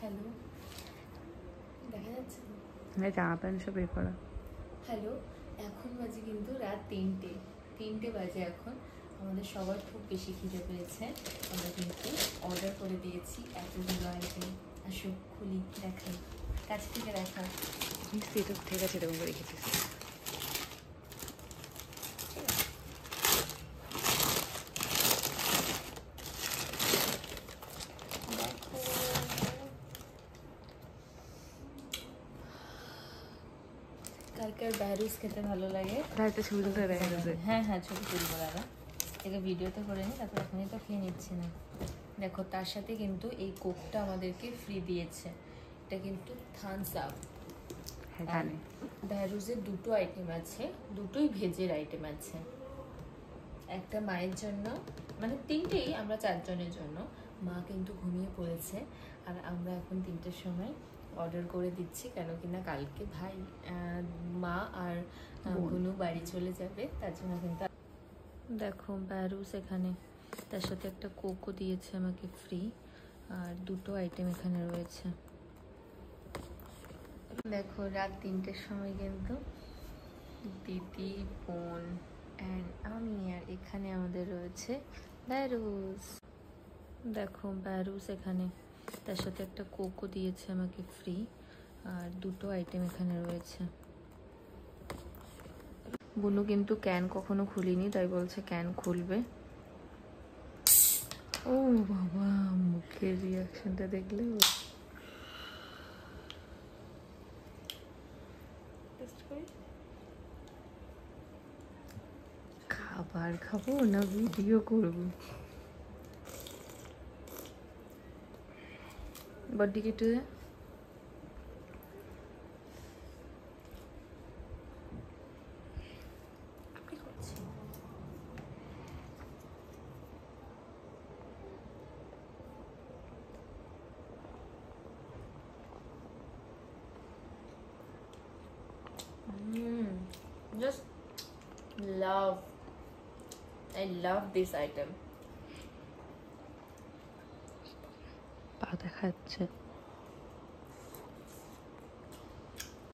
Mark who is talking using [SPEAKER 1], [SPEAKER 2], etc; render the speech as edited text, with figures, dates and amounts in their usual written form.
[SPEAKER 1] Hello, দেখা যাচ্ছে তো?
[SPEAKER 2] জামা প্যান্ট সব এ করা।
[SPEAKER 1] হ্যালো, এখন বাজে কিন্তু রাত 3টে বাজে এখন। আমাদের সবার খুব বেশি খিদে পেয়েছে। আমরা কিন্তু অর্ডার করে দিয়েছি এতগুলো আইটেম। আসো খুলি, দেখাই, কাছ থেকে দেখা।
[SPEAKER 2] সেটা ঠিক আছে, এরকম করে রেখেছিস।
[SPEAKER 1] কালকের ব্যারুস খেতে ভালো লাগে।
[SPEAKER 2] একটা ছবি তুলতে দেখা যাচ্ছে।
[SPEAKER 1] হ্যাঁ হ্যাঁ, ছবি তুলবো দাদা। একে ভিডিওতে করে নিই, তারপর এখনই তো খেয়ে নিচ্ছি না। দেখো, তার সাথে কিন্তু এই কোকটা আমাদেরকে ফ্রি দিয়েছে। এটা কিন্তু থামস আপ। ব্যারুজের দুটো আইটেম আছে, দুটোই ভেজের আইটেম আছে। একটা মায়ের জন্য, মানে তিনটেই, আমরা 4 জনের জন্য। মা কিন্তু ঘুমিয়ে পড়েছে, আর আমরা এখন 3টের সময় অর্ডার করে দিচ্ছি, কেন কিনা কালকে ভাই মা আর বোনু বাড়ি চলে যাবে, তার জন্য কিন্তু। দেখো ব্যারুস এখানে, তার সাথে একটা কোকও দিয়েছে আমাকে ফ্রি, আর দুটো আইটেম এখানে রয়েছে। দেখো রাত 3টের সময় কিন্তু দিদি, বোন অ্যান্ড আমি, আর এখানে আমাদের রয়েছে ব্যারুস। দেখো ব্যারুস এখানে, তার সাথে একটা কোকও দিয়েছে আমাকে ফ্রি, আর দুটো আইটেম এখানে রয়েছে। বুনু কিন্তু ক্যান কখনো খুলিনি, তাই বলছে ক্যান খুলবে। ও বাবা, মুখের রিয়াকশনটা দেখলে। খাবার খাবো না ভিডিও করবো? বড্ডি কেটে just I love this item.
[SPEAKER 2] পা দেখাচ্ছে।